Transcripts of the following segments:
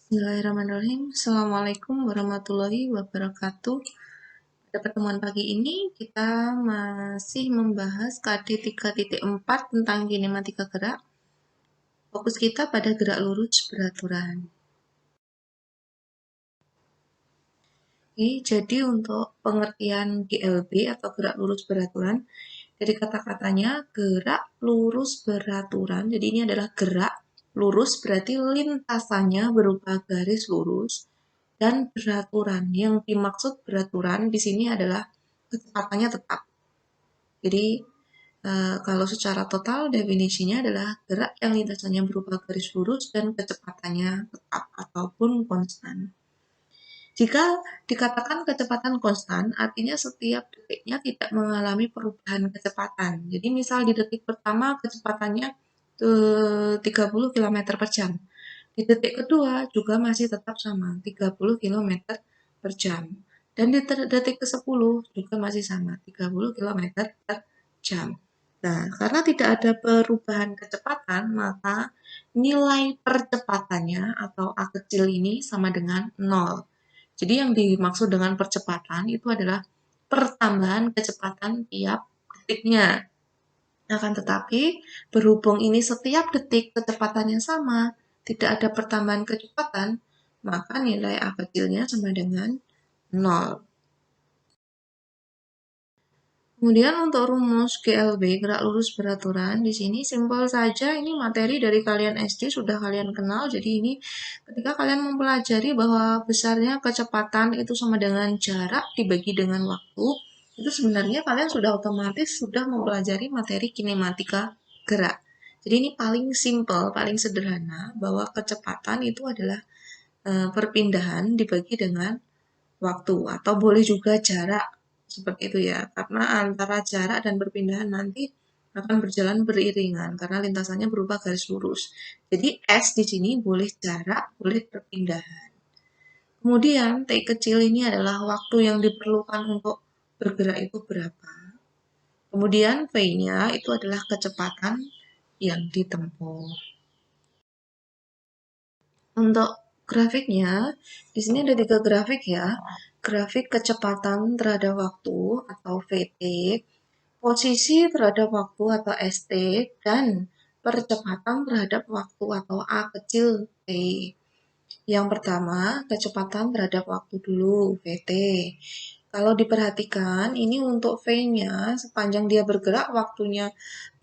Bismillahirrahmanirrahim. Assalamualaikum warahmatullahi wabarakatuh. Pada pertemuan pagi ini, kita masih membahas KD 3.4 tentang kinematika gerak. Fokus kita pada gerak lurus beraturan. Oke, jadi untuk pengertian GLB atau gerak lurus beraturan, dari kata-katanya gerak lurus beraturan, jadi ini adalah gerak lurus berarti lintasannya berupa garis lurus dan beraturan. Yang dimaksud beraturan di sini adalah kecepatannya tetap. Jadi kalau secara total definisinya adalah gerak yang lintasannya berupa garis lurus dan kecepatannya tetap ataupun konstan. Jika dikatakan kecepatan konstan, artinya setiap detiknya tidak mengalami perubahan kecepatan. Jadi misal di detik pertama kecepatannya 30 km per jam. Di detik kedua juga masih tetap sama, 30 km per jam. Dan di detik ke-10 juga masih sama, 30 km per jam. Nah, karena tidak ada perubahan kecepatan, maka nilai percepatannya atau A kecil ini sama dengan 0. Jadi yang dimaksud dengan percepatan itu adalah pertambahan kecepatan tiap detiknya. Akan tetapi, berhubung ini setiap detik kecepatannya sama, tidak ada pertambahan kecepatan, maka nilai A kecilnya sama dengan 0. Kemudian untuk rumus GLB, gerak lurus beraturan, di sini simpel saja, ini materi dari kalian SD sudah kalian kenal, jadi ini ketika kalian mempelajari bahwa besarnya kecepatan itu sama dengan jarak dibagi dengan waktu, itu sebenarnya kalian sudah otomatis sudah mempelajari materi kinematika gerak. Jadi ini paling simpel, paling sederhana, bahwa kecepatan itu adalah perpindahan dibagi dengan waktu, atau boleh juga jarak, seperti itu ya, karena antara jarak dan perpindahan nanti akan berjalan beriringan karena lintasannya berupa garis lurus. Jadi S di sini boleh jarak, boleh perpindahan. Kemudian T kecil ini adalah waktu yang diperlukan untuk bergerak itu berapa. Kemudian V-nya itu adalah kecepatan yang ditempuh. Untuk grafiknya, di sini ada 3 grafik ya. Grafik kecepatan terhadap waktu atau VT, posisi terhadap waktu atau ST, dan percepatan terhadap waktu atau A kecil T. Yang pertama, kecepatan terhadap waktu dulu, VT. Kalau diperhatikan, ini untuk V-nya, sepanjang dia bergerak, waktunya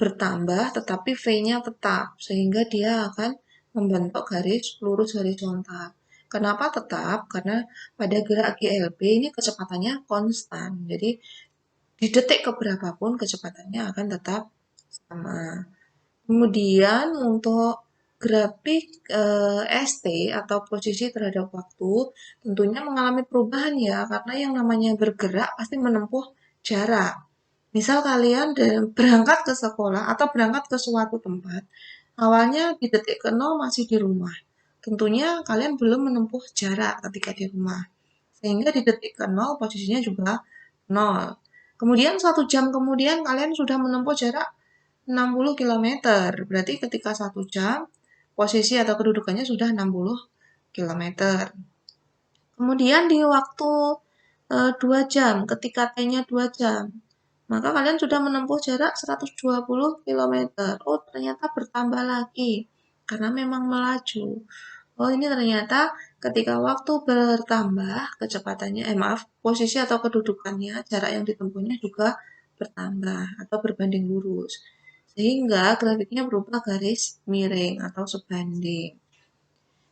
bertambah, tetapi V-nya tetap, sehingga dia akan membentuk garis lurus horizontal. Kenapa tetap? Karena pada gerak GLB ini kecepatannya konstan. Jadi, di detik keberapapun kecepatannya akan tetap sama. Kemudian untuk grafik ST atau posisi terhadap waktu tentunya mengalami perubahan ya, karena yang namanya bergerak pasti menempuh jarak. Misal kalian berangkat ke sekolah atau berangkat ke suatu tempat, awalnya di detik ke-0 masih di rumah. Tentunya kalian belum menempuh jarak ketika di rumah. Sehingga di detik ke-0 posisinya juga 0. Kemudian 1 jam kemudian kalian sudah menempuh jarak 60 km. Berarti ketika 1 jam, posisi atau kedudukannya sudah 60 km. Kemudian di waktu 2 jam, ketika T-nya 2 jam, maka kalian sudah menempuh jarak 120 km. Oh, ternyata bertambah lagi, karena memang melaju. Oh, ini ternyata ketika waktu bertambah, kecepatannya, posisi atau kedudukannya, jarak yang ditempuhnya juga bertambah atau berbanding lurus. Sehingga grafiknya berupa garis miring atau sebanding.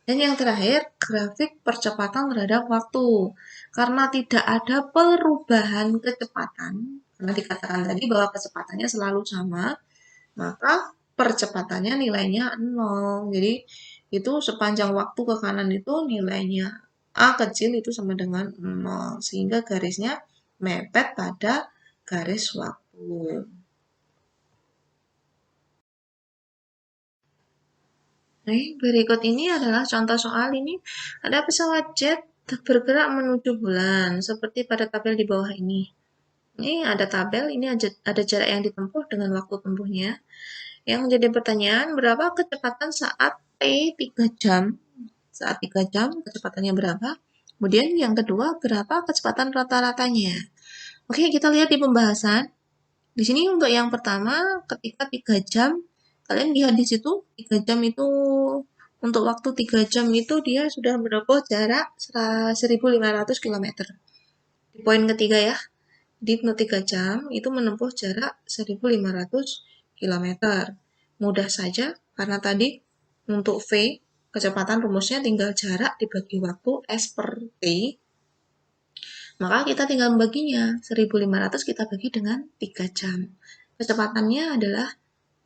Dan yang terakhir, grafik percepatan terhadap waktu. Karena tidak ada perubahan kecepatan, karena dikatakan tadi bahwa kecepatannya selalu sama, maka percepatannya nilainya 0. Jadi itu sepanjang waktu ke kanan itu nilainya A kecil itu sama dengan 0. Sehingga garisnya mepet pada garis waktu. Berikut ini adalah contoh soal ini. Ada pesawat jet bergerak menuju bulan, seperti pada tabel di bawah ini. Ini ada tabel, ini ada jarak yang ditempuh dengan waktu tempuhnya. Yang jadi pertanyaan, berapa kecepatan saat T 3 jam saat 3 jam kecepatannya berapa. Kemudian yang kedua, berapa kecepatan rata-ratanya. Oke, kita lihat di pembahasan. Di sini untuk yang pertama, ketika 3 jam, kalian lihat di situ 3 jam itu, untuk waktu 3 jam itu dia sudah menempuh jarak 1.500 km. Di poin ketiga ya, di 3 jam itu menempuh jarak 1.500 km. Mudah saja, karena tadi untuk V, kecepatan rumusnya tinggal jarak dibagi waktu S per T, maka kita tinggal membaginya. 1.500 kita bagi dengan 3 jam. Kecepatannya adalah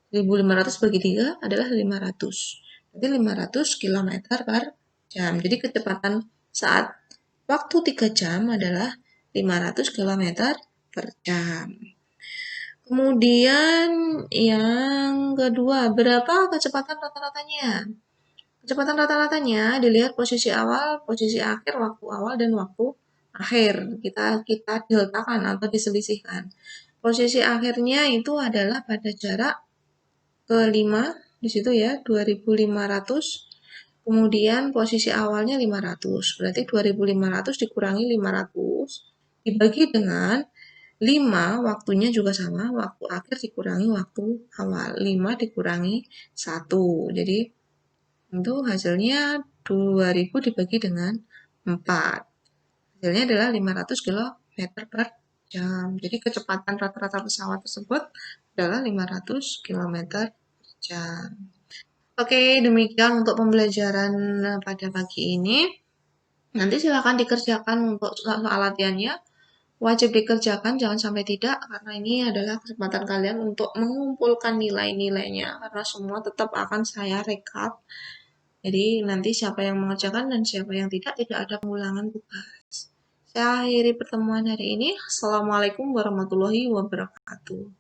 1.500 bagi 3 adalah 500. Jadi 500 km per jam. Jadi kecepatan saat waktu 3 jam adalah 500 km per jam. Kemudian yang kedua, berapa kecepatan rata-ratanya? Kecepatan rata-ratanya dilihat posisi awal, posisi akhir, waktu awal, dan waktu akhir. Kita deltakan atau diselisihkan. Posisi akhirnya itu adalah pada jarak ke-5, di situ ya, 2.500. Kemudian posisi awalnya 500. Berarti 2.500 dikurangi 500 dibagi dengan 5, waktunya juga sama, waktu akhir dikurangi waktu awal. 5 dikurangi 1. Jadi itu hasilnya 2000 dibagi dengan 4. Hasilnya adalah 500 km per jam. Jadi kecepatan rata-rata pesawat tersebut adalah 500 km per jam. Oke, demikian untuk pembelajaran pada pagi ini. Nanti silakan dikerjakan untuk soal latihannya. Wajib dikerjakan, jangan sampai tidak, karena ini adalah kesempatan kalian untuk mengumpulkan nilai-nilainya, karena semua tetap akan saya rekap. Jadi nanti siapa yang mengerjakan dan siapa yang tidak ada pengulangan tugas. Saya akhiri pertemuan hari ini. Assalamualaikum warahmatullahi wabarakatuh.